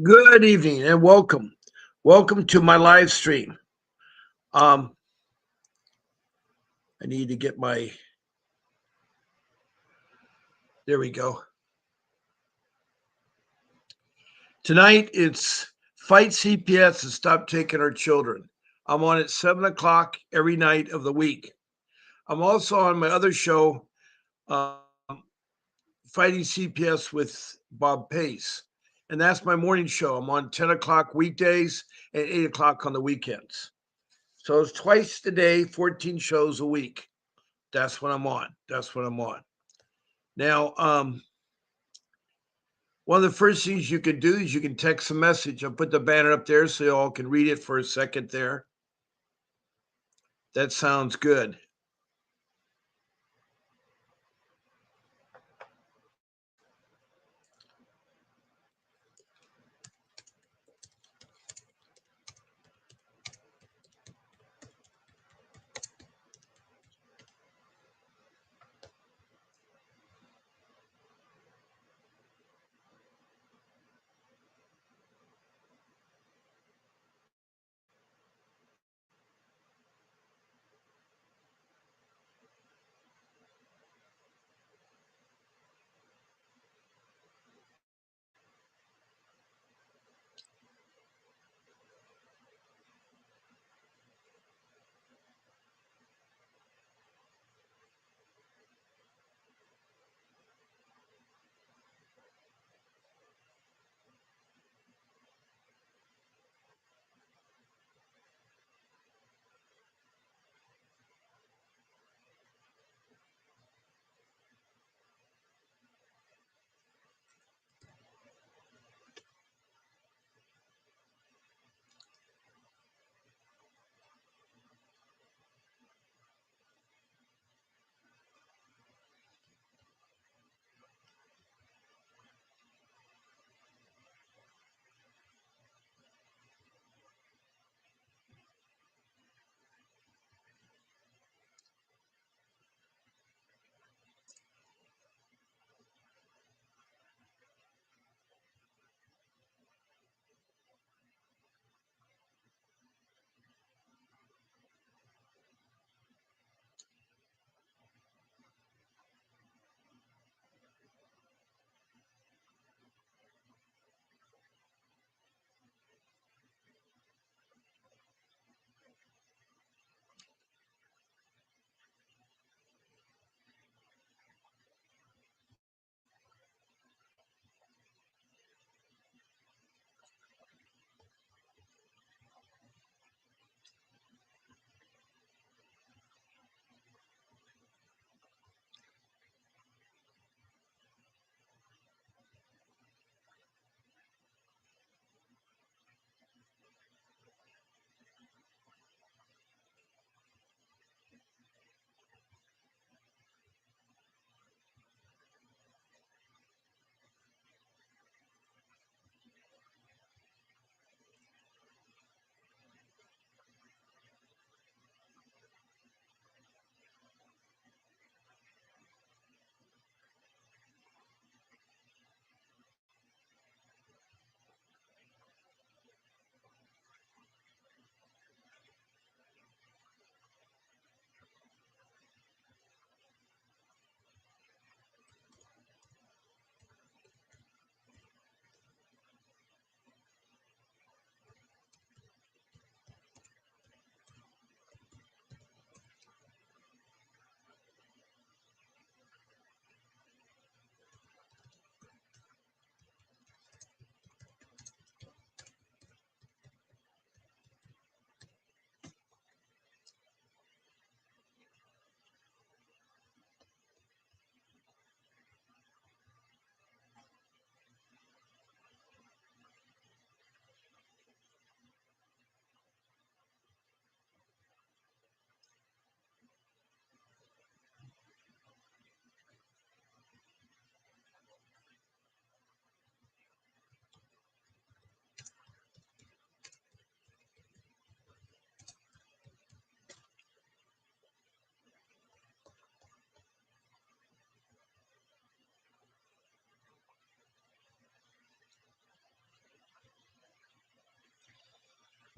Good evening and welcome. Welcome to my live stream. Um, I need to get my. There we go. Tonight it's Fight CPS and Stop Taking Our Children. I'm on at 7 o'clock every night of the week. I'm also on my other show, um, Fighting CPS with Bob Pace. And that's my morning show. I'm on 10 o'clock weekdays and 8 o'clock on the weekends. So it's twice a day, 14 shows a week. That's what I'm on. That's what I'm on. Now, one of the first things you can do is you can text a message. I'll put the banner up there so you all can read it for a second there. That sounds good.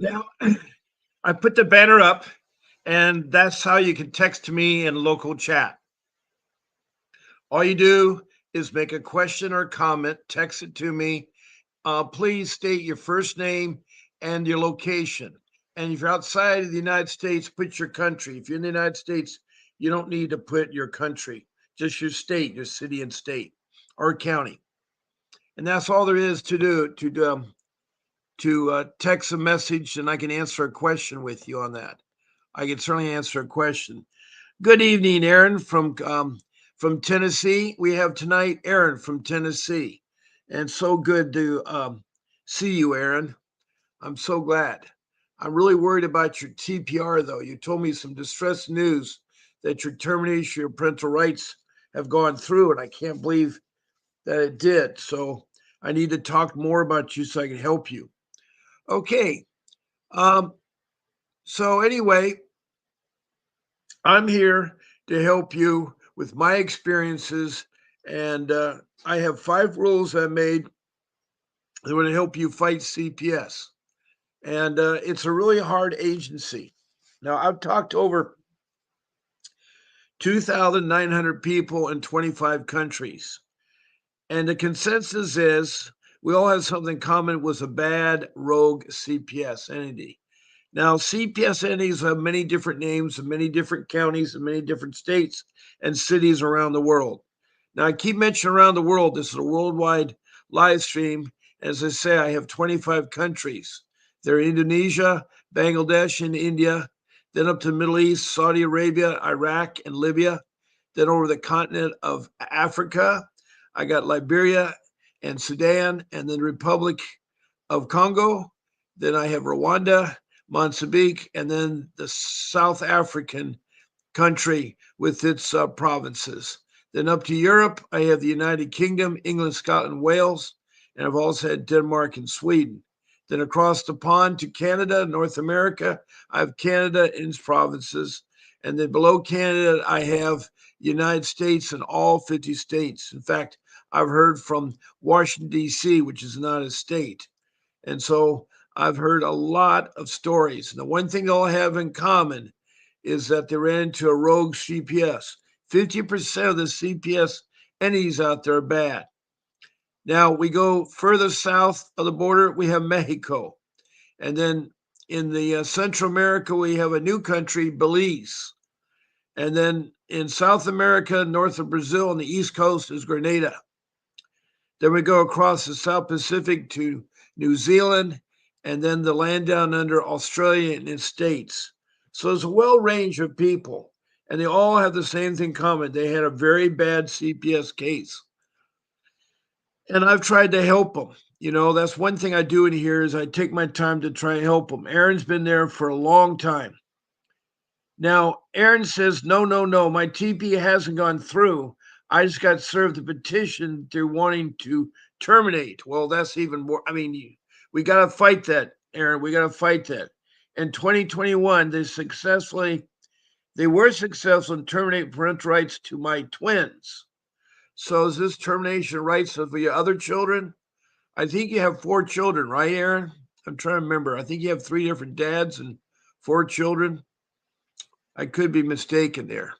Now, I put the banner up, and that's how you can text me in local chat. All you do is make a question or comment, text it to me. Please state your first name and your location. And if you're outside of the United States, put your country. If you're in the United States, you don't need to put your country, just your state, your city and state or county. And that's all there is to do to text a message, and I can answer a question with you on that. I can certainly answer a question. Good evening, Aaron from Tennessee. We have tonight Aaron from Tennessee, and so good to see you, Aaron. I'm so glad. I'm really worried about your TPR, though. You told me some distress news that your termination of your parental rights have gone through, and I can't believe that it did. So I need to talk more about you so I can help you. Okay. Um, so anyway, I'm here to help you with my experiences, and I have 5 rules I made that want to help you fight CPS. And it's a really hard agency. Now, I've talked to over 2,900 people in 25 countries, and the consensus is we all have something common with a bad rogue CPS entity. Now, CPS entities have many different names in many different counties and many different states and cities around the world. Now, I keep mentioning around the world. This is a worldwide live stream. As I say, I have 25 countries. They're Indonesia, Bangladesh, and India, then up to the Middle East, Saudi Arabia, Iraq, and Libya, then over the continent of Africa. I got Liberia and Sudan, and then the Republic of Congo. Then I have Rwanda, Mozambique, and then the South African country with its provinces. Then up to Europe, I have the United Kingdom, England, Scotland, Wales, and I've also had Denmark and Sweden. Then across the pond to Canada, North America, I have Canada and its provinces. And then below Canada, I have United States and all 50 states. In fact, I've heard from Washington, D.C., which is not a state. And so I've heard a lot of stories. And the one thing they all have in common is that they ran into a rogue CPS. 50% of the CPS entities out there are bad. Now we go further south of the border, we have Mexico. And then in the Central America, we have a new country, Belize. And then in South America, north of Brazil on the East Coast is Grenada. Then we go across the South Pacific to New Zealand, and then the land down under Australia and its states. So it's a well range of people, and they all have the same thing common. They had a very bad CPS case, and I've tried to help them. You know, that's one thing I do in here is I take my time to try and help them. Aaron's been there for a long time. Now, Aaron says, no, no, no, my TP hasn't gone through. I just got served a petition through wanting to terminate. Well, that's even more. I mean, we got to fight that, Aaron. We got to fight that. In 2021, they were successful in terminating parental rights to my twins. So is this termination rights of your other children? I think you have 4 children, right, Aaron? I'm trying to remember. I think you have 3 different dads and 4 children. I could be mistaken there.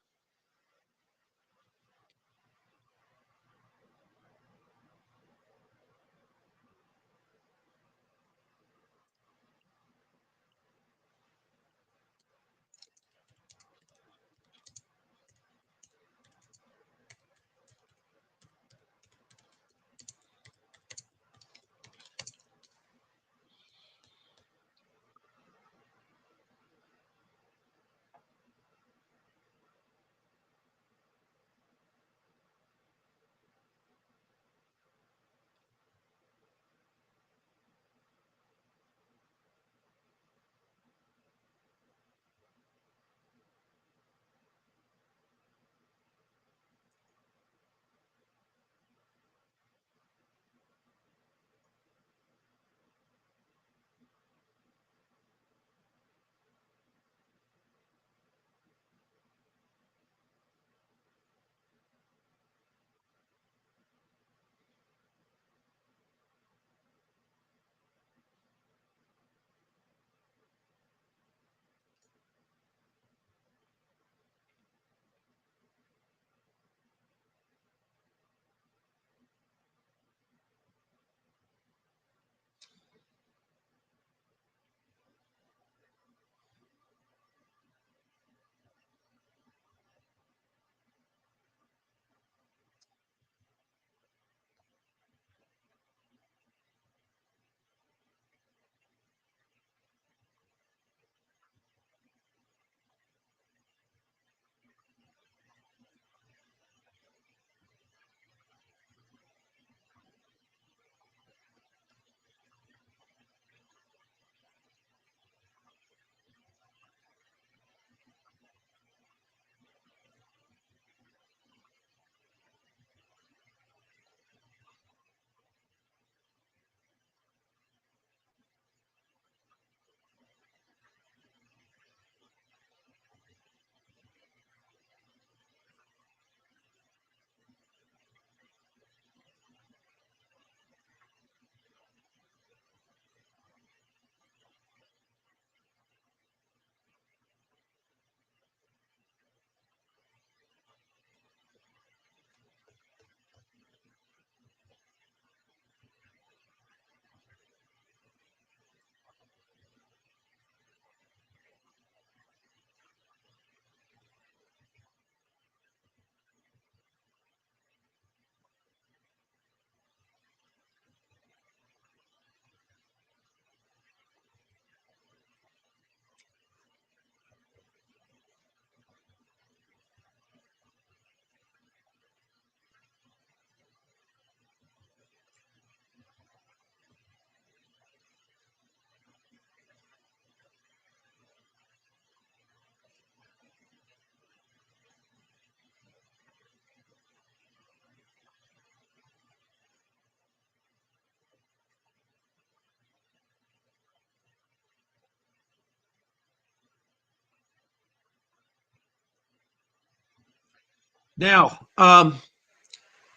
Now,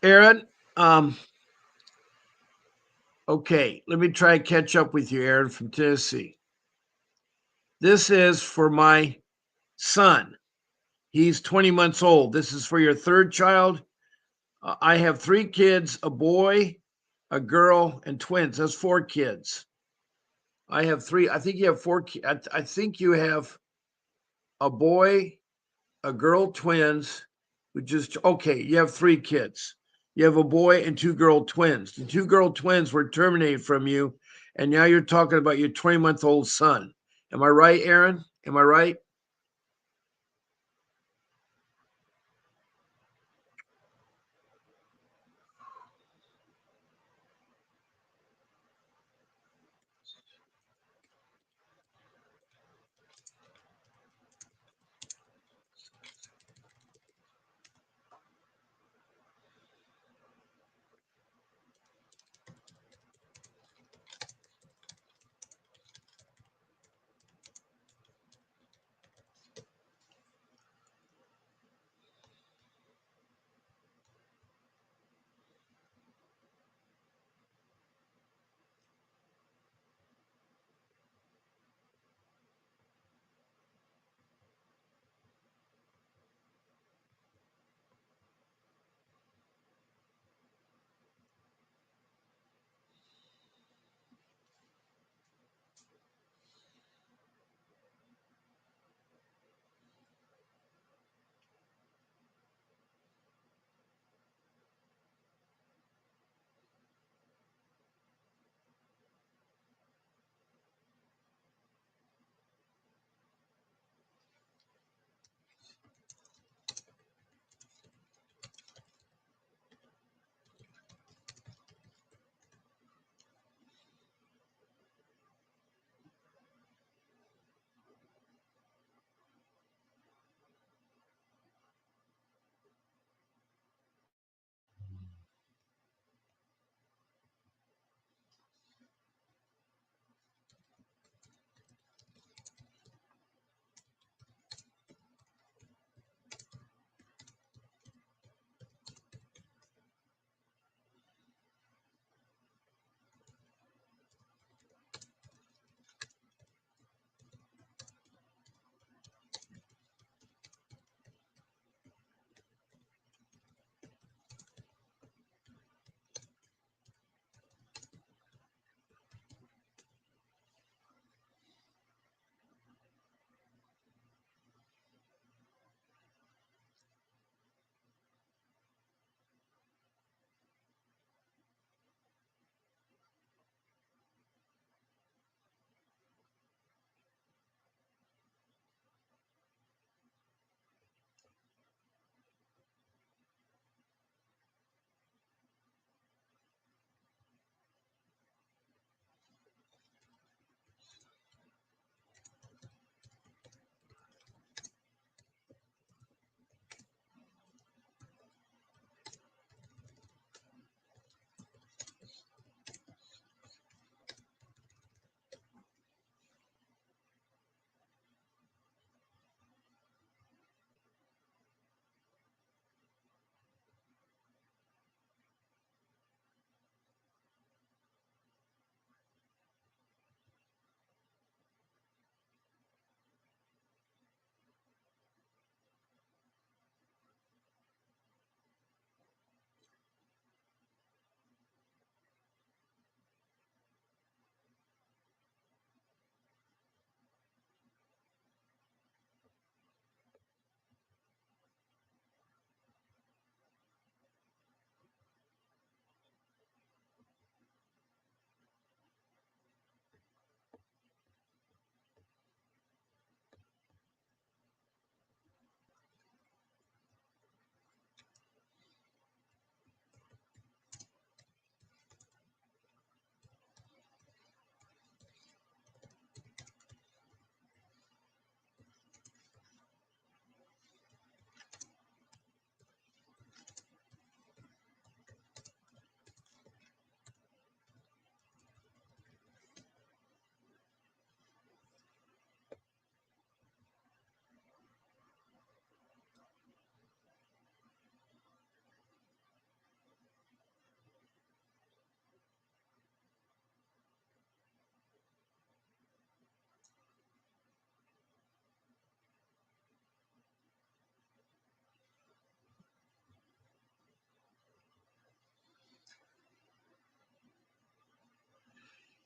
Aaron, okay, let me try and catch up with you, Aaron from Tennessee. This is for my son. He's 20 months old. This is for your third child. I have three kids, a boy, a girl, and twins. That's four kids. I have three. I think you have four. I think you have a boy, a girl, twins, which is okay. You have three kids. You have a boy and two girl twins. The two girl twins were terminated from you, and now you're talking about your 20-month-old son. Am I right, Aaron? Am I right?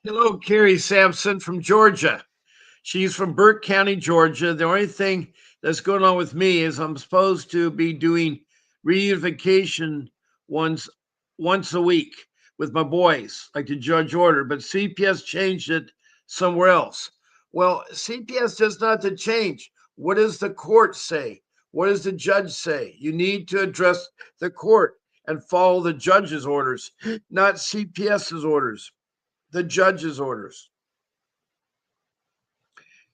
Hello, Carrie Sampson from Georgia. She's from Burke County, Georgia. The only thing that's going on with me is I'm supposed to be doing reunification once once a week with my boys, like the judge ordered, but CPS changed it somewhere else. Well, CPS does not to change. What does the court say? What does the judge say? You need to address the court and follow the judge's orders, not CPS's orders, the judge's orders.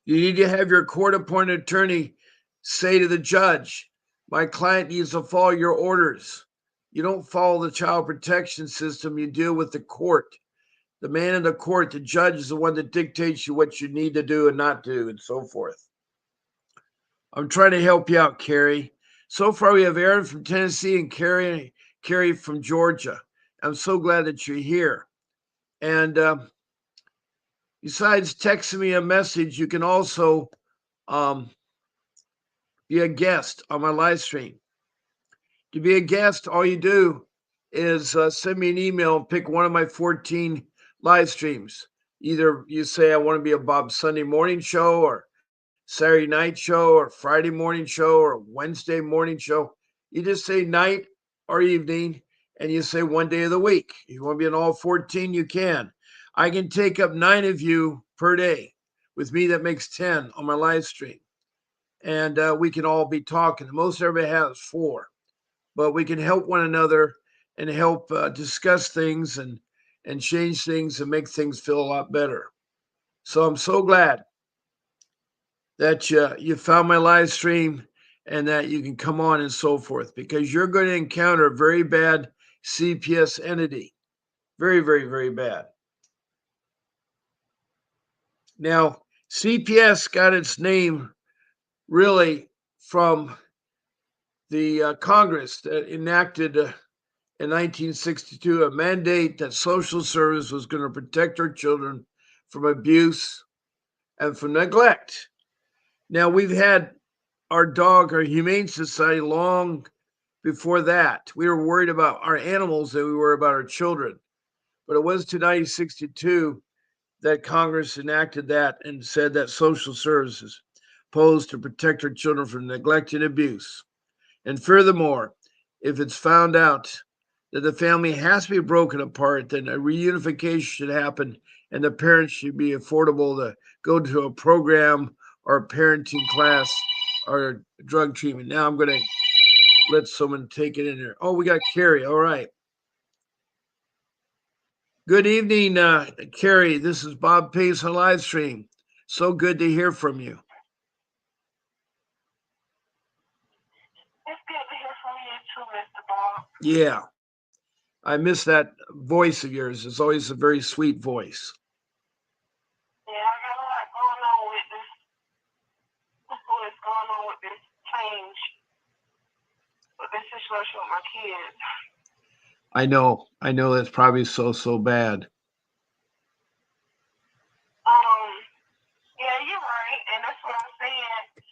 You need to have your court appointed attorney say to the judge, my client needs to follow your orders. You don't follow the child protection system, you deal with the court. The man in the court, the judge, is the one that dictates you what you need to do and not do, and so forth. I'm trying to help you out, Carrie. So far, we have Aaron from Tennessee and Carrie from Georgia. I'm so glad that you're here. And besides texting me a message, you can also um, be a guest on my live stream. To be a guest, all you do is send me an email and pick one of my 14 live streams. Either you say, I want to be a Bob Sunday morning show, or Saturday night show, or Friday morning show, or Wednesday morning show. You just say night or evening, and you say one day of the week. If you want to be in all 14, you can. I can take up 9 of you per day. With me, that makes 10 on my live stream. And we can all be talking. Most everybody has 4, but we can help one another and help discuss things and change things and make things feel a lot better. So I'm so glad that you found my live stream and that you can come on and so forth, because you're going to encounter a very bad CPS entity. Very, very, very bad. Now, CPS got its name really from the Congress that enacted in 1962 a mandate that social service was going to protect our children from abuse and from neglect. Now, we've had our Humane Society long before that. We were worried about our animals than we were about our children. But it was to 1962 that Congress enacted that and said that social services posed to protect our children from neglect and abuse. And furthermore, if it's found out that the family has to be broken apart, then a reunification should happen and the parents should be affordable to go to a program or a parenting class or drug treatment. Now I'm going to let someone take it in there. Oh, we got Carrie. All right. Good evening, Carrie. This is Bob Pace on live stream. So good to hear from you. It's good to hear from you too, Mr. Bob. Yeah. I miss that voice of yours. It's always a very sweet voice. Yeah, I got a lot going on with this. What's going on with this change, with this situation with my kids. I know that's probably so bad. Yeah, you're right, and that's what I'm saying.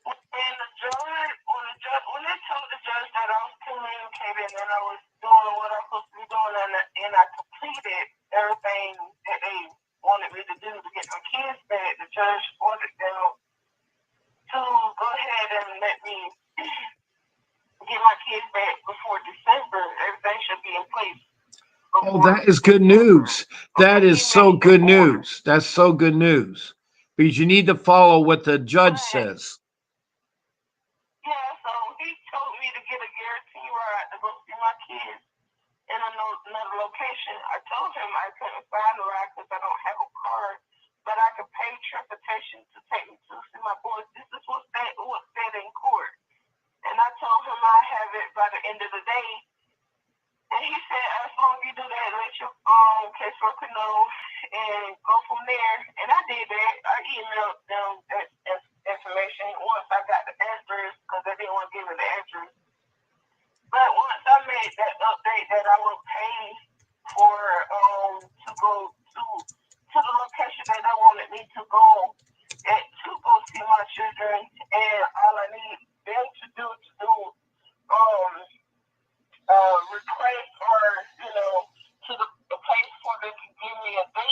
When they told the judge that I was communicating and I was doing what I'm supposed to be doing, and I completed everything that they wanted me to do to get my kids back, the judge ordered them to go ahead and let me get my kids back before December. Everything should be in place. Oh, that is good news. That is so good news. That's so good news. Because you need to follow what the judge says. Yeah, so he told me to get a guarantee ride to go see my kids in another location. I told him I couldn't find a ride because I don't have a car, but I could pay transportation to take me to see my boys. This is what said in court. And I told him I have it by the end of the day. And he said, as long as you do that, let your caseworker know and go from there. And I did that. I emailed them that information once I got the answers, because they didn't want to give me the answers. But once I made that update that I would pay for to go to the location that they wanted me to go see my children, and all I need them to do request or to the place where they can give me a date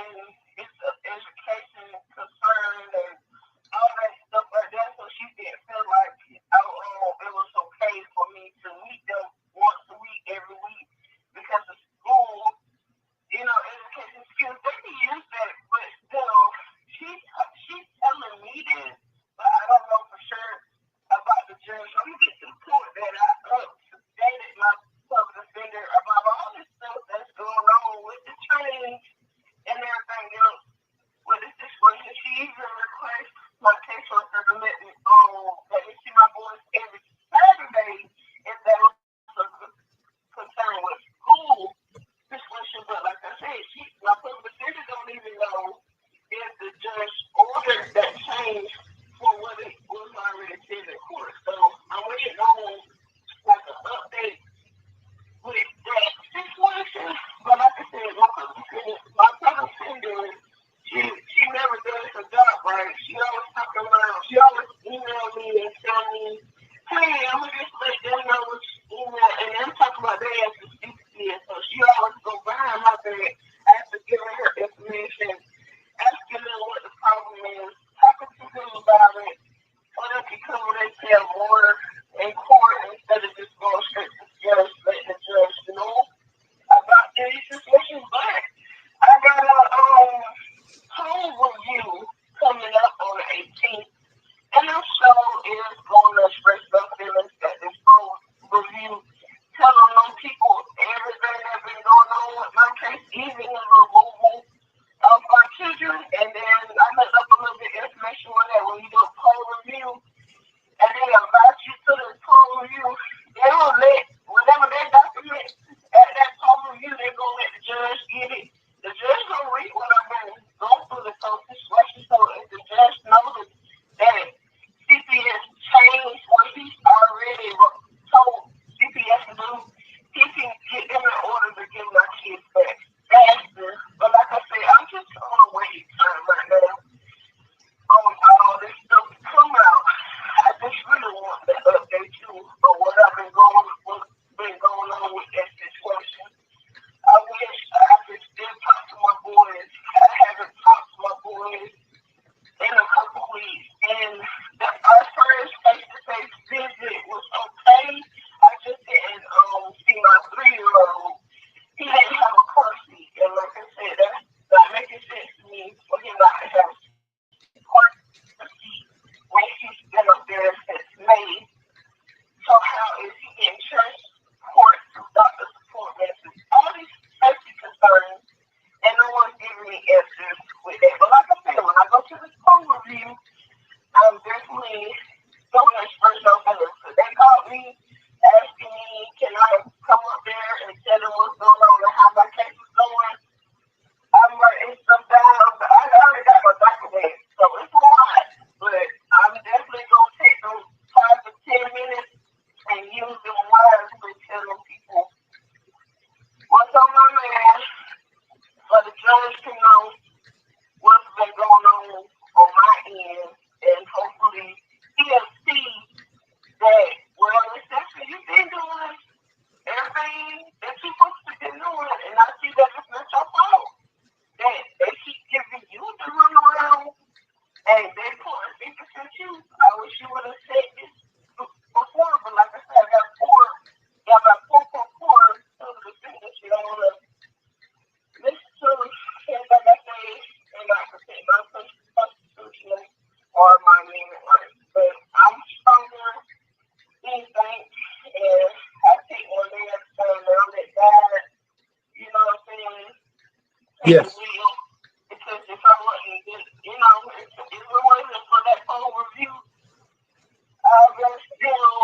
and it's an education concern and all that stuff like that. So she didn't feel like it was okay for me to meet them once a week, every week, because the school, education skills, they can use that, but still, she's telling me this, but I don't know for sure about the judge. I'm gonna get to the point that I updated my public defender about all this stuff that's going on with the change and everything else with this situation. She even requests my caseworker to let me see my boys every Saturday if that was a concern with school situation. But like I said, my public defender don't even know if the judge ordered that change for what it was already said in court. So I'm waiting on like an update with that situation. But like I said, my public defender, she never does her job right. She always talking around. She always email me and tell me, hey, I'm gonna just let them know what you email, and I'm talking about they as the CPS. So she always go behind my back after giving her information, asking them what the problem is, talking to them about it, so they can cover their tail more in court instead of just going straight to the judge, letting the judge know about these situations. But I got a home review coming up on the 18th, and I'm sure it's going to express their feelings at this home review, telling them people everything that's been going on with my case, even the removal of my children. And then I looked up a little bit of information on that when you do a poll review, and they invite you to the poll review, they don't let whatever they document at that poll review, they're going to let the judge get it. The judge don't read what I've been going through the court situation. So if the judge knows that CPS changed what he's already told CPS to do, he can get them in order to give my kids back faster. But like I said, I'm just on a waiting time right now on all this stuff to come out. I just really want to update you on what I've been going on with that situation. I wish I could still talk to my boys. I haven't talked to my boys in a couple weeks, and our first face-to-face visit was okay. I just didn't see my 3-year-old. He didn't have a car seat, and like I said, that's not making sense to me for him not to have a car seat when he's been up there since May. So how is he getting transport to doctor's appointments? All these safety concerns, and no one's giving me answers with that. But like I said, when I go to this poll review, I'm definitely going to express those feelings. So they called me asking me, can I come up there and tell them what's going on and how my case is going? I'm writing stuff down, but I already got my documents, so it's a lot. But I'm definitely going to take those 5 to 10 minutes and use them wisely, telling people what's on my mind, so the judge can know what's been going on my end, and hopefully he'll see that, well, essentially you've been doing everything that you're supposed to be doing, and I see that it's not your fault. That they keep giving you the runaround, and they putting fingers at you. I wish you would have said this before, but like I said, I got about 4 to the fingers. You don't want to listen to everything I say and not protect my constitutional or my amendment rights. But I'm stronger than think, and I take one day at a time. Now that God, you know what I'm saying, take the Yes. wheel. Because if I wasn't, if it wasn't for that poll review, I've been still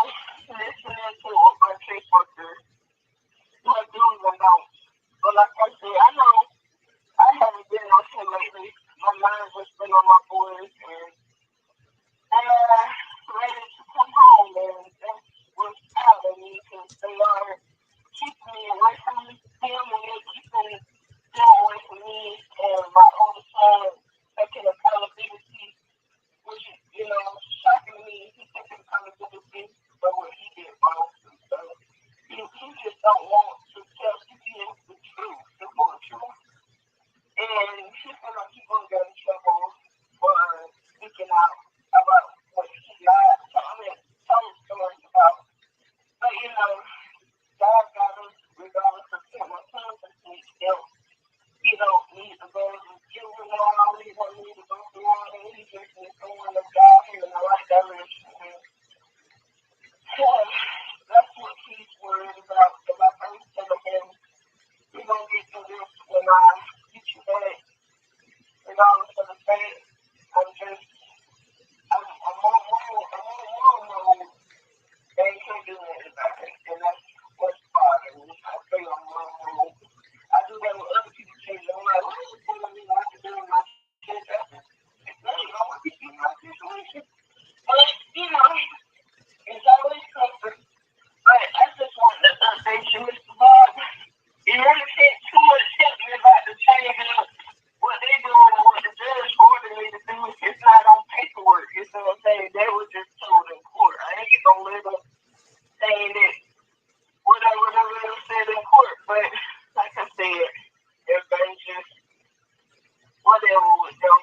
listening to what my caseworker what do's and don'ts. But like I said, I know I haven't been on here lately. My mind's just been on my boys, and ready to come home, and that's what's out of me, because they are keeping me away from them, and they're keeping them away from me, and my own son taking accountability, which is, shocking me. He taking accountability for what he did wrong. So he just don't want to tell CPS the truth, the full truth. And she feel like she's gonna get in trouble for speaking out about what she lied. Told stories about. But God got us regardless of what my son still. He don't need to go to juvenile. He don't need to go through all that. He just needs someone to guide him in the right direction. So that's what he's worried about. If I first tell him, we're gonna get through this when I get you back. Regardless of the fact, I'm on mode. They can't do anything about it, and that's what's bothering me. I feel I'm on mode. I do that with other people too. I'm like, why are you telling me what to do in my shit? It's not even what you do in my situation. But, it's always comfort. But I just want to update you, Mr. Bob. You really can't too much help me about the change of what they doing and what the judge ordered me to do. It's not on paperwork. You know what I'm saying? They were just told in court. I ain't get no letter saying that whatever they said in court. But like I said, everything's just whatever with them.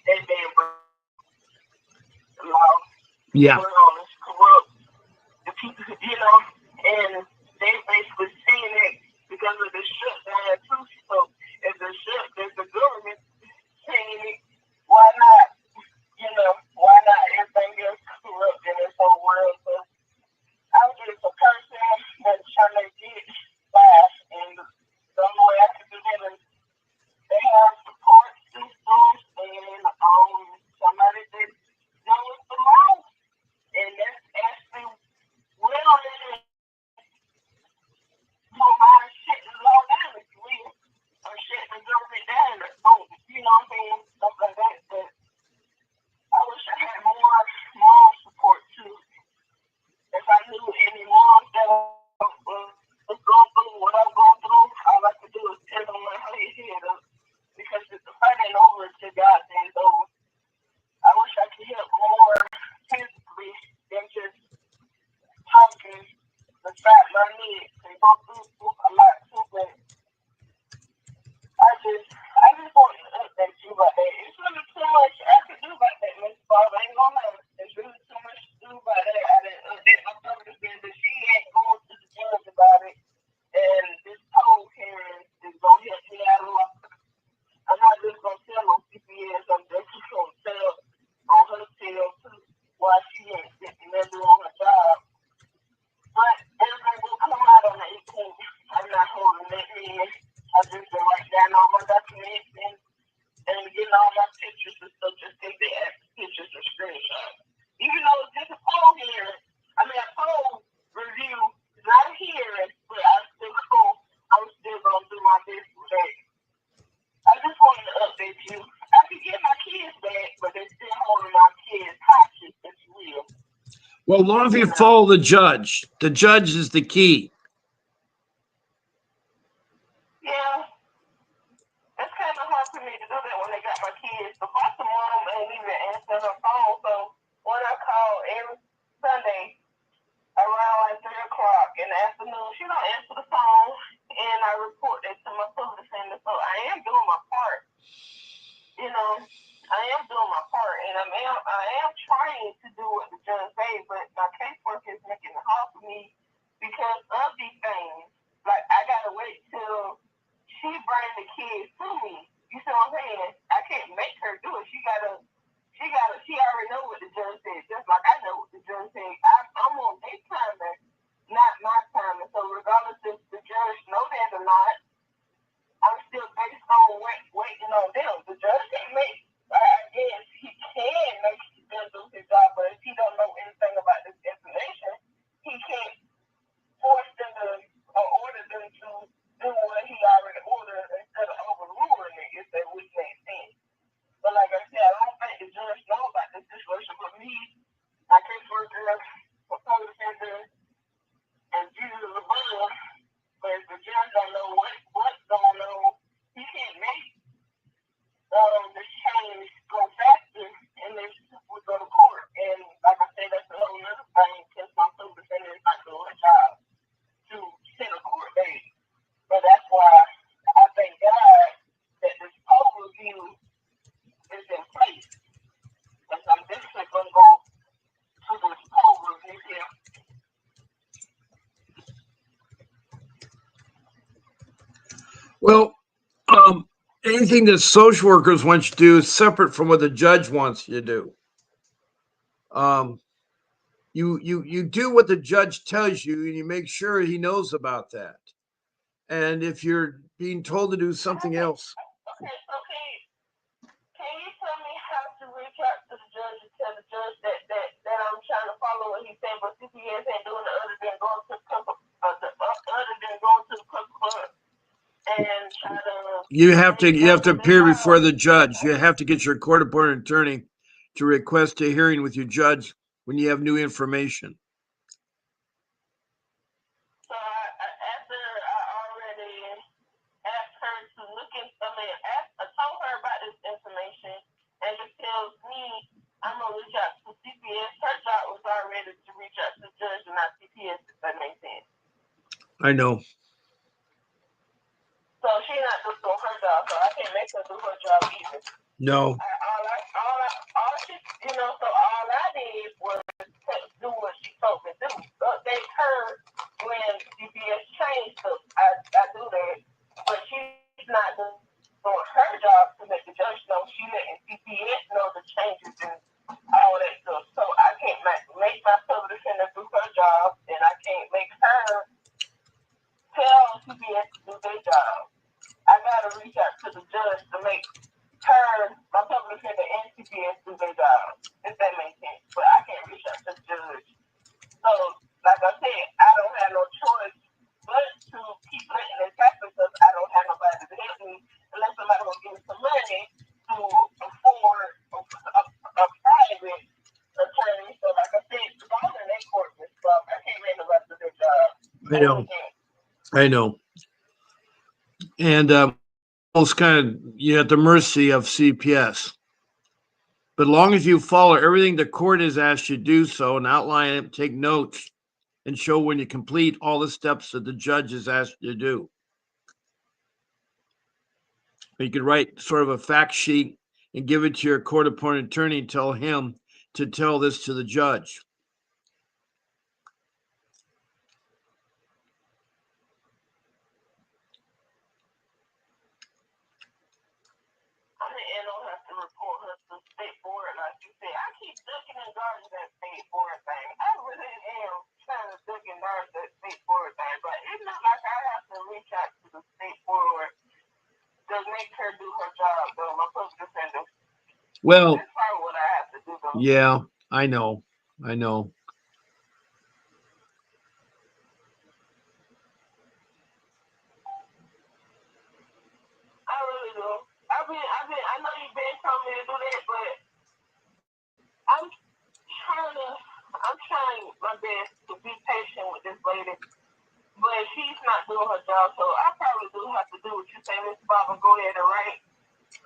They didn't break the law. Yeah. We're on this corrupt the people, and they basically saying it because of the shutdown too. So if the government saying it, why not? Why not everything else corrupt in this whole world? So I'm just a person that's trying to get by, and the only way I can do that is they have support systems and somebody that knows the law, and that's actually well in my shit the law down if you will, or shut the government down, you know what I'm saying, stuff like that. But I wish I had more mom support too. If I knew any moms that was going through what I'm going through, all I could do is tell them my head up, because the fight ain't over until God says over. I wish I could help more physically than just talking the fact my needs. They go through a lot too, but I just want to update you about that. It's really too much I can do about that, Miss Bob. I ain't gonna lie. There's really too much to do about that. I didn't update my public again, but she ain't going to the judge about it. And this whole hearing is gonna help me out a lot. I'm not just gonna tell on CPS, I'm just gonna tell on her tail too why she ain't getting there doing her job. But everything will come out on the 18th. I'm not holding that in. I just been writing down all my documents and getting all my pictures and stuff, just take the pictures and screenshots. Even though it's just a poll hearing, a poll review, not a hearing, but I'm still gonna do my best with that. I just wanted to update you. I could get my kids back, but they're still holding my kids hostage, if you will. Well, long as you follow the judge. The judge is the key. Yeah. It's kind of hard for me to do that when they got my kids. The foster mom ain't even answer her phone, so when I call every Sunday around like 3 o'clock in the afternoon, she don't answer the phone, and I report that to my public defender. So I am doing my part. I am doing my part, and I am trying to do what the judge says, but my casework is making it hard for me because of these things. Like, I gotta wait till she brings the kids to me. You see what I'm saying? I can't make her do it. She already know what the judge said, just like I know what the judge said. I'm on their timing, not my timing. So regardless if the judge know that or not, I'm still based on waiting on them. The judge can't I guess he can make them do his job, but if he don't know anything about this information, he can't force them to or order them to do what he already ordered instead of overruling it, if that would make sense. But like I said, I don't think the judge know about this situation, but me, my caseworker, my public defender, and Jesus above, but if the judge don't know what's going on, he can't make Anything that social workers want you to do is separate from what the judge wants you to do. Um, you do what the judge tells you, and you make sure he knows about that. And if you're being told to do something else, Okay, so can you tell me how to reach out to the judge and tell the judge that I'm trying to follow what he said, but CPS ain't doing it other than going to the cook club and try to you have to their appear job. before the judge. You have to get your court-appointed attorney to request a hearing with your judge when you have new information. So after I already asked her to look in, I told her about this information, and it tells me I'm gonna reach out to CPS. Her job was already to reach out to the judge and not CPS, if that makes sense. I know. So she's not just doing her job, so I can't make her do her job either. No. All she, so all I did was do what she told me to do. Update her when CPS changed stuff. I do that, but she's not doing her job to make the judge know. She letting CPS know the changes and all that stuff. So I can't make my public defender do her job, and I can't make her tell CPS to do their job. I gotta reach out to the judge to make her, my public defender, and CPS do their job, if that makes sense. But I can't reach out to the judge. So, like I said, I don't have no choice but to keep letting this happen because I don't have nobody to help me unless somebody will give me some money to afford a private attorney. So, like I said, the ball in their court and stuff. I can't make nobody do their job. I know. And almost kind of you're at the mercy of CPS. But as long as you follow everything the court has asked you to do so and outline it, take notes, and show when you complete all the steps that the judge has asked you to do. You could write sort of a fact sheet and give it to your court-appointed attorney and tell him to tell this to the judge. And I'll have to report her to state board, like you said. I keep ducking and dodging that state board thing. I really am trying to duck and dodge that state board thing, but it's not like I have to reach out to the state board to make her do her job, though. My public defender. Well, that's probably what I have to do, though. Yeah, I know. I know. I really do. I know you've been telling me to do that, but I'm trying my best to be patient with this lady, but she's not doing her job, so I probably do have to do what you say, Miss Bob, and go ahead and write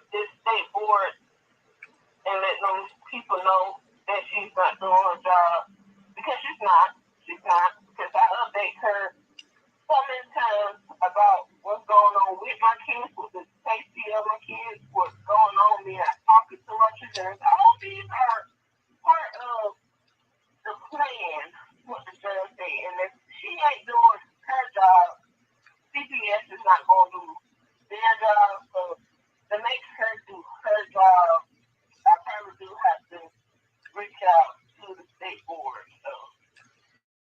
this state board and let them people know that she's not doing her job, because she's not, because I update her so many times about what's going on with my kids, with the safety of my kids, what's going on, me not talking to my children. All these are part of the plan, what the judge said. And if she ain't doing her job, CPS is not going to do their job. So to make her do her job, I probably do have to reach out to the state board. So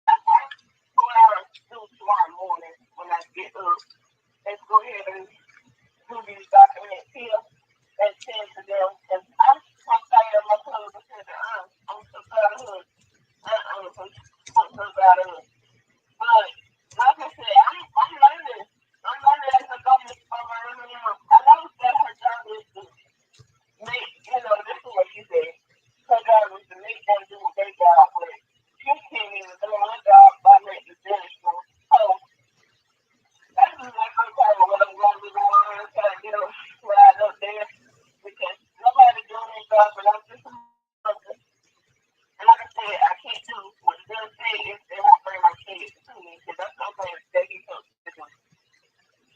that's what I'll do tomorrow morning when I get up. Let's go ahead and do these documents here and send to them. And I'm tired of my public defender. I'm so tired of her. I'm so tired of her. But like I said, I'm learning. I'm learning as I go, Miss Barbara. I know that her job is to make, this is what she said. Her job is to make them do their job, but she can't even do her job by making the judge know. So that's like I'm talking about what I'm going to do tomorrow and try to get them right up there, because nobody doing their job, but I'm just something. And like I said, I can't do what the judge said if they won't bring my kids to me, because that's something that he told me to do.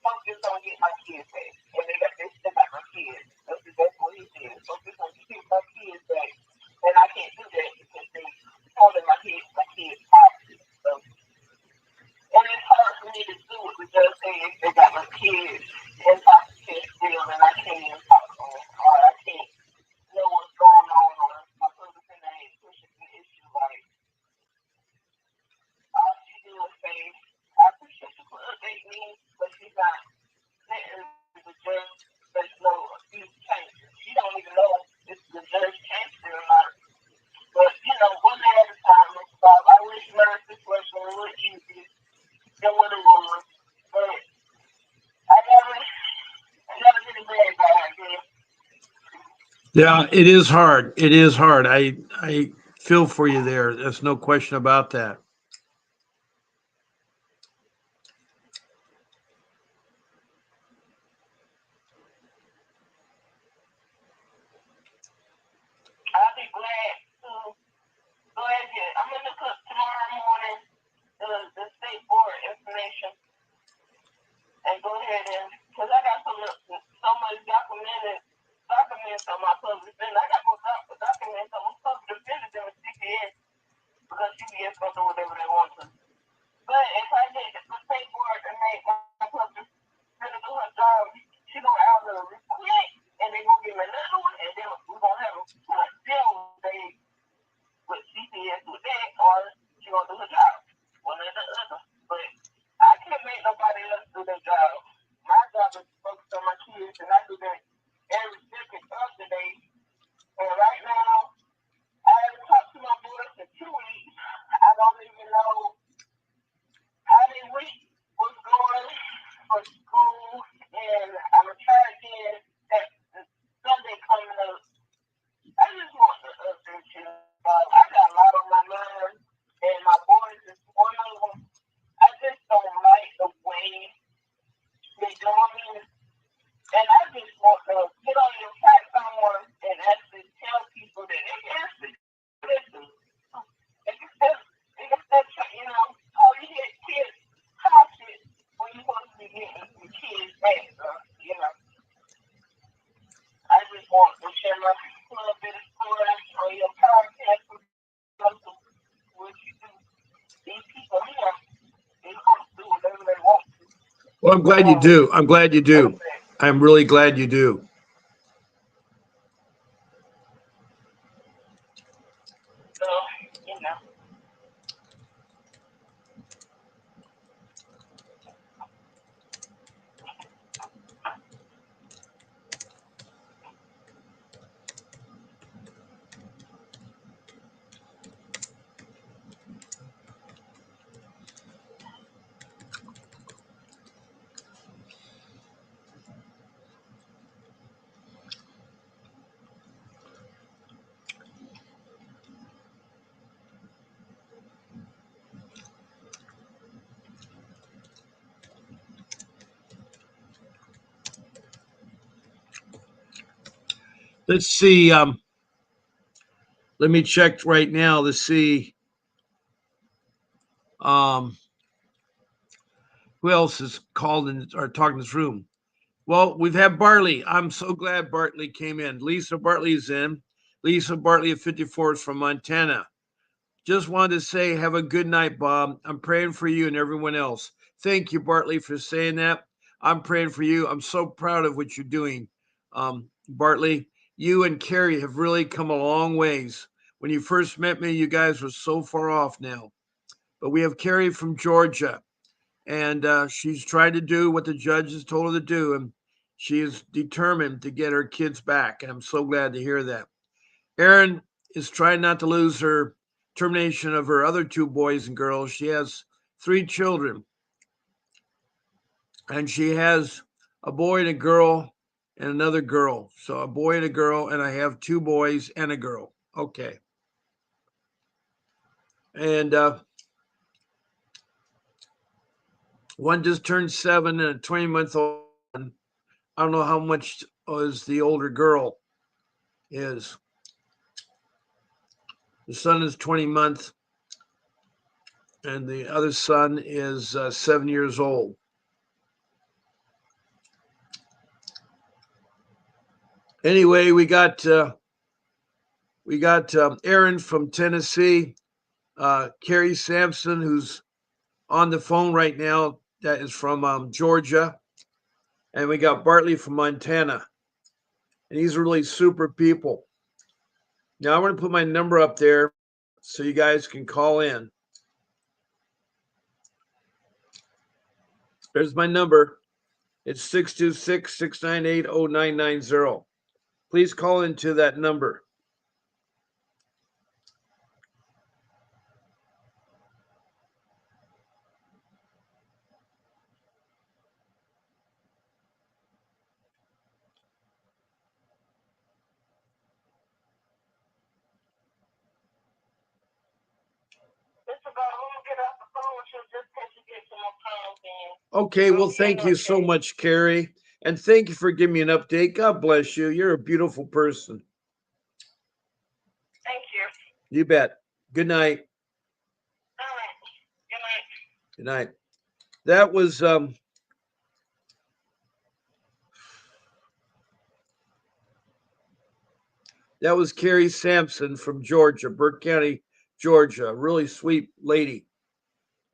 Focus on getting my kids back. And they got this shit about my kids. That's what he said. Focus on getting my kids back. And I can't do that because they holding my kids hostage. So, and it's hard for me to do what the judge said if they got my kids in hostage still, and I Yeah, it is hard. It is hard. I feel for you there. There's no question about that. I'll be glad to go ahead and get it. I'm gonna look up tomorrow morning the state board information and go ahead and because I got so much documents on my public defender. I got more documents on my public defender than with CPS because CPS gonna do whatever they want to. But if I get the state board and make my public defender do her job, she gonna either quit and they gonna give me another one and then we're gonna have a deal day with CPS with that or she gonna do her job. One or the other. But I can't make nobody else do their job. My job is to focus on my kids, and I do that every second of the day. And right now, I haven't talked to my boys in 2 weeks. I don't even know how they week was going for school, and I'm gonna try again that Sunday coming up. I just want to update you. I got a lot on my mind, and my boys is one of them. I just don't like the way they doing me. And I just want to get on your platform and actually tell people that they can actually listen. They can still, how you get kids cautious when you're supposed to be getting your kids back. I just want to share my little bit of story on your podcast what you do. These people here, they don't do whatever they want to. Well, I'm glad you Um, do. I'm glad you like I do. said, I'm really glad you do. so, you know. Let's see. Let me check right now to see um, who else is called in or talking in this room. Well, we've had Bartley. I'm so glad Bartley came in. Lisa Bartley's in. Lisa Bartley of 54 is from Montana. Just wanted to say, have a good night, Bob. I'm praying for you and everyone else. Thank you, Bartley, for saying that. I'm praying for you. I'm so proud of what you're doing, Bartley. You and Carrie have really come a long ways. When you first met me, you guys were so far off now. But we have Carrie from Georgia, and she's tried to do what the judges told her to do, and she is determined to get her kids back. And I'm so glad to hear that. Erin is trying not to lose her termination of her other two boys and girls. She has three children, and she has a boy and a girl and another girl. So a boy and a girl, and I have two boys and a girl. Okay. And one just turned 7 and a 20-month old. I don't know how much is the older girl is. The son is 20 months, and the other son is 7 years old. Anyway, we got Aaron from Tennessee, Carrie Sampson, who's on the phone right now. That is from Georgia, and we got Bartley from Montana, and these are really super people. Now I want to put my number up there so you guys can call in. There's my number. It's 626-698-0990. Please call into that number. Mr. God, I'm gonna get off the phone with you just in case you get some more calls in. Okay, I'll well, be in thank you so okay. much, Carrie. And thank you for giving me an update. God bless you. You're a beautiful person. Thank you. You bet. Good night. All right. Good night. Good night. That was Carrie Sampson from Georgia, Burke County, Georgia. Really sweet lady.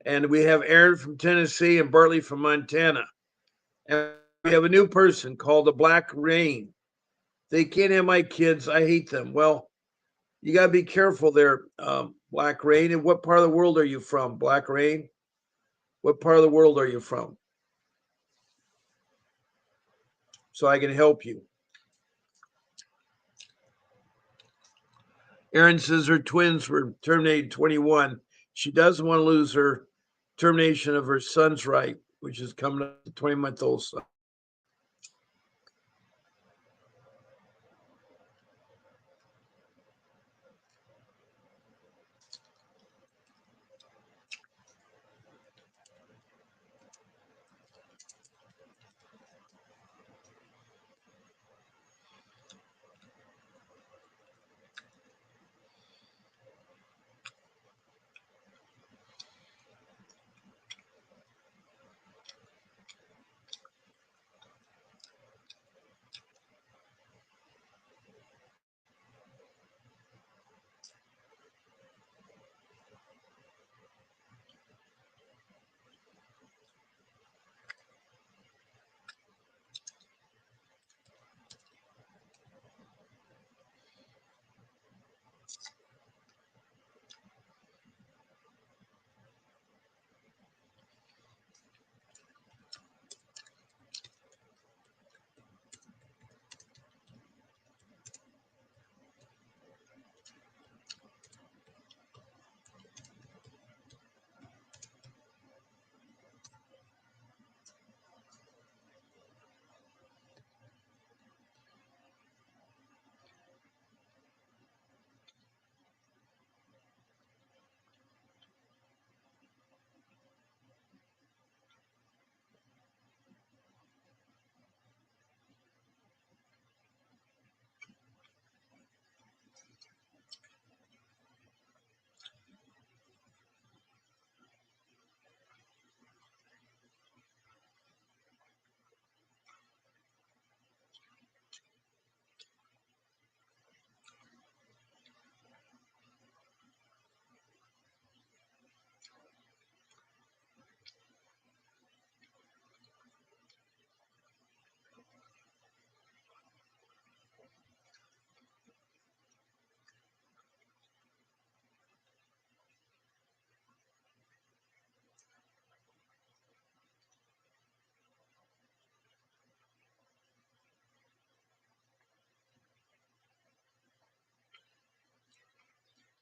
And we have Aaron from Tennessee and Bartley from Montana. And we have a new person called the Black Rain. They can't have my kids. I hate them. Well, you got to be careful there, Black Rain. And what part of the world are you from, Black Rain? What part of the world are you from? So I can help you. Erin says her twins were terminated 21. She doesn't want to lose her termination of her son's right, which is coming up to 20-month-old son.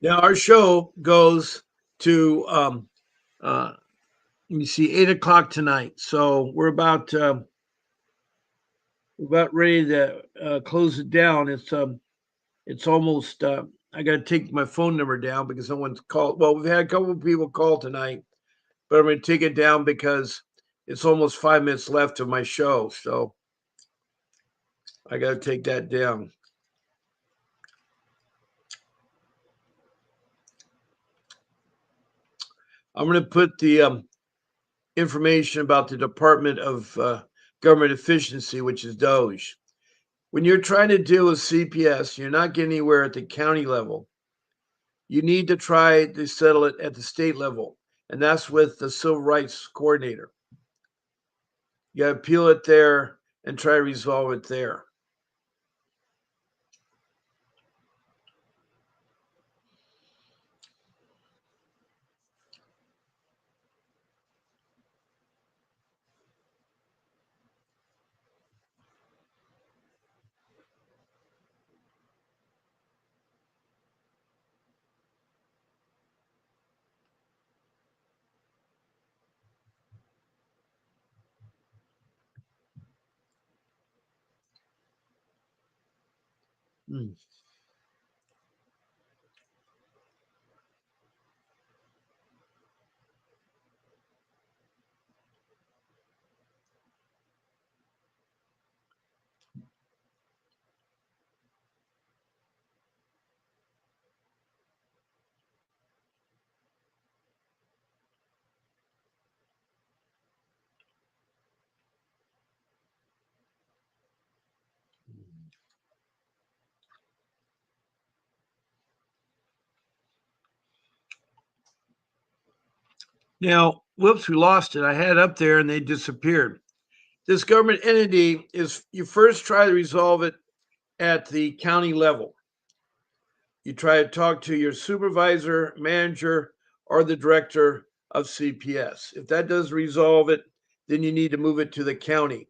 Now our show goes to let me see, 8 o'clock tonight. So we're about ready to close it down. It's almost. I got to take my phone number down because someone's called. Well, we've had a couple of people call tonight, but I'm going to take it down because it's almost 5 minutes left of my show. So I got to take that down. I'm going to put the information about the Department of Government Efficiency, which is Doge. When you're trying to deal with CPS, you're not getting anywhere at the county level. You need to try to settle it at the state level, and that's with the civil rights coordinator. You got to appeal it there and try to resolve it there. Mm. Now, whoops, we lost it. I had it up there and they disappeared. This government entity is, you first try to resolve it at the county level. You try to talk to your supervisor, manager, or the director of CPS. If that doesn't resolve it, then you need to move it to the county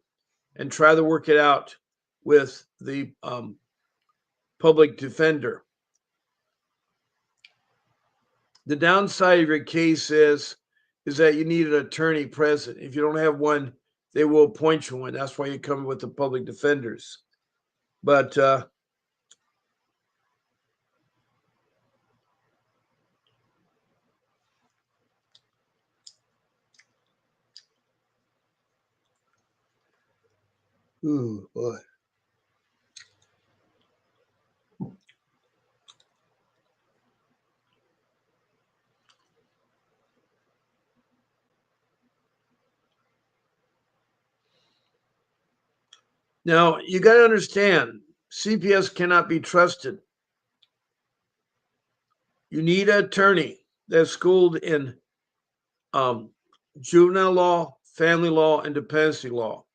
and try to work it out with the public defender. The downside of your case is that you need an attorney present. If you don't have one, they will appoint you one. That's why you come with the public defenders. But ooh, boy. Now you got to understand, CPS cannot be trusted. You need an attorney that's schooled in um, juvenile law, family law, and dependency law.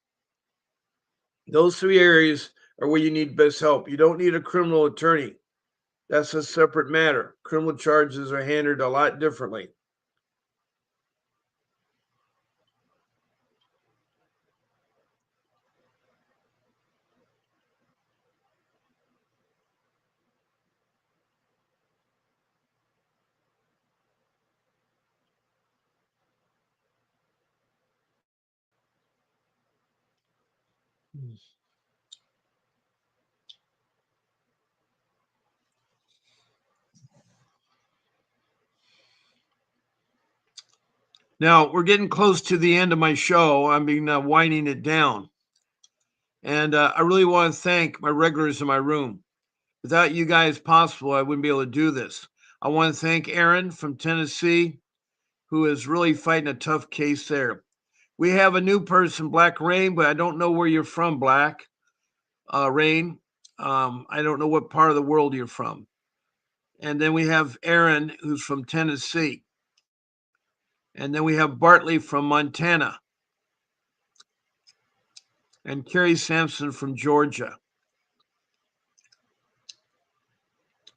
Those three areas are where you need best help. You don't need a criminal attorney. That's a separate matter. Criminal charges are handled a lot differently. Now we're getting close to the end of my show. I'm being winding it down, and I really want to thank my regulars in my room. Without you guys possible, I wouldn't be able to do this. I want to thank Aaron from Tennessee, who is really fighting a tough case there. We have a new person, Black Rain, but I don't know where you're from, Black Rain. I don't know what part of the world you're from. And then we have Aaron, who's from Tennessee. And then we have Bartley from Montana. And Kerry Sampson from Georgia.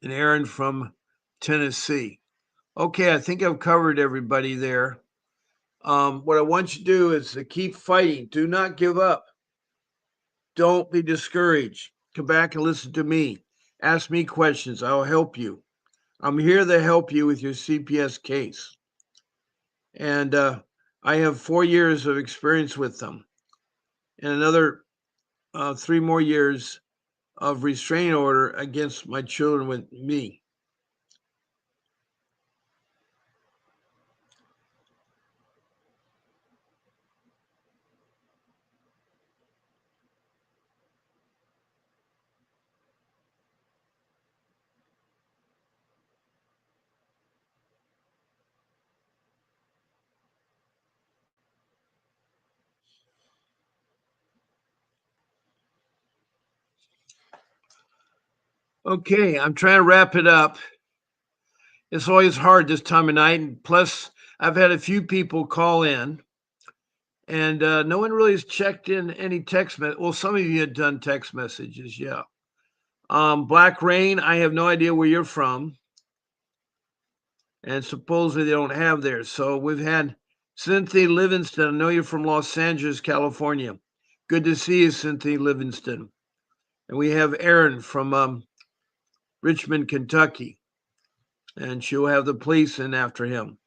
And Aaron from Tennessee. Okay, I think I've covered everybody there. What I want you to do is to keep fighting. Do not give up. Don't be discouraged. Come back and listen to me. Ask me questions. I'll help you. I'm here to help you with your CPS case. And I have 4 years of experience with them and another 3 more years of restraining order against my children with me. Okay, I'm trying to wrap it up. It's always hard this time of night. And plus, I've had a few people call in, and no one really has checked in any text. Well, some of you had done text messages, yeah. Black Rain, I have no idea where you're from, and supposedly they don't have theirs. So we've had Cynthia Livingston. I know you're from Los Angeles, California. Good to see you, Cynthia Livingston. And we have Aaron from Richmond, Kentucky, and she'll have the police in after him.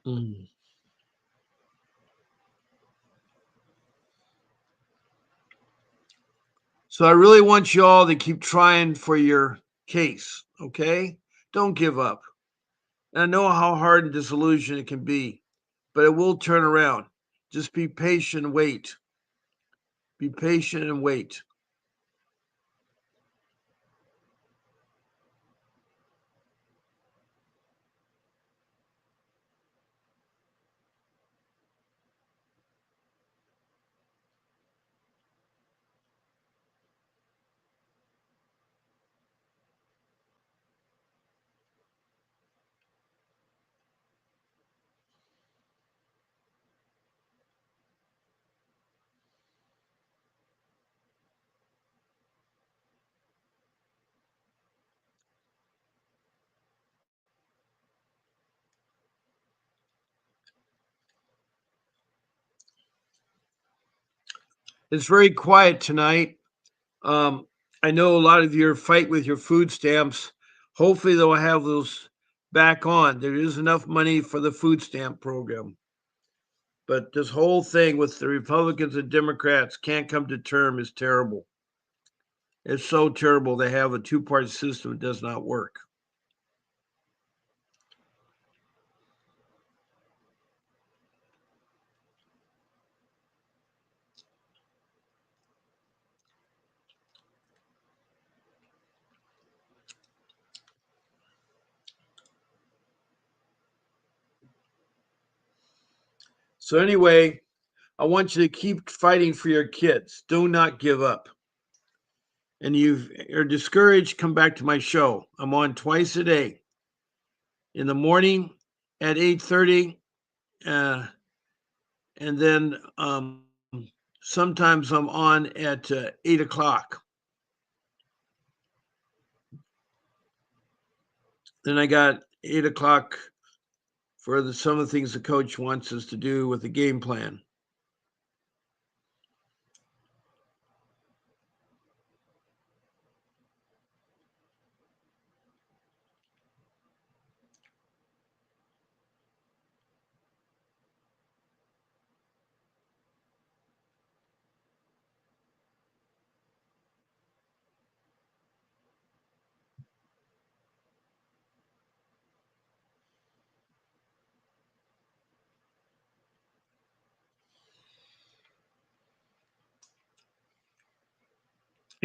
Mm. So I really want you all to keep trying for your case, okay? Don't give up. And I know how hard and disillusioned it can be, but it will turn around. Just be patient and wait. Be patient and wait. It's very quiet tonight. Um, I know a lot of you are fight with your food stamps. Hopefully, they'll have those back on. There is enough money for the food stamp program. But this whole thing with the Republicans and Democrats can't come to term is terrible. It's so terrible they have a two-party system that does not work. So anyway, I want you to keep fighting for your kids. Do not give up. And you're discouraged, come back to my show. I'm on twice a day. In the morning at 8:30, uh, and then sometimes I'm on at 8 o'clock. Then I got 8 o'clock for some of the things the coach wants us to do with the game plan.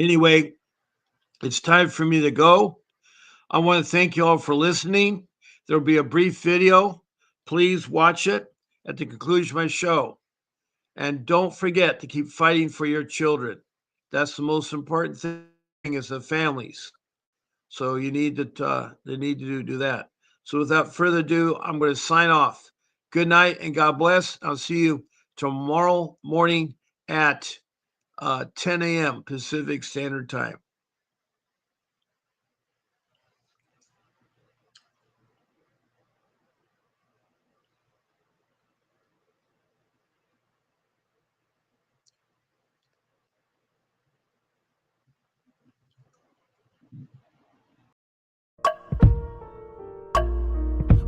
Anyway, it's time for me to go. I want to thank you all for listening. There'll be a brief video. Please watch it at the conclusion of my show. And don't forget to keep fighting for your children. That's the most important thing is the families. So you need to they need to do that. So without further ado, I'm going to sign off. Good night and God bless. I'll see you tomorrow morning at 10 a.m. Pacific Standard Time.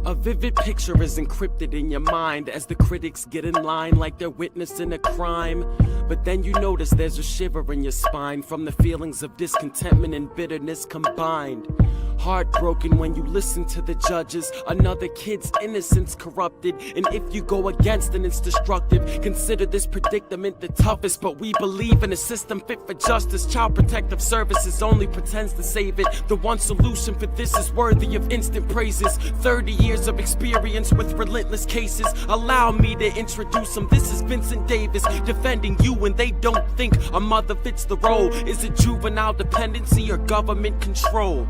A vivid picture is encrypted in your mind as the critics get in line like they're witnessing a crime. But then you notice there's a shiver in your spine from the feelings of discontentment and bitterness combined. Heartbroken when you listen to the judges, another kid's innocence corrupted. And if you go against it, it's destructive. Consider this predicament the toughest, but we believe in a system fit for justice. Child Protective Services only pretends to save it. The one solution for this is worthy of instant praises. 30 years of experience with relentless cases. Allow me to introduce them. This is Vincent Davis, defending you when they don't think a mother fits the role. Is it juvenile dependency or government control?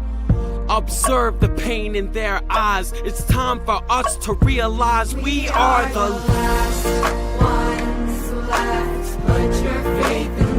Observe the pain in their eyes. It's time for us to realize we are the last ones left. Put your faith in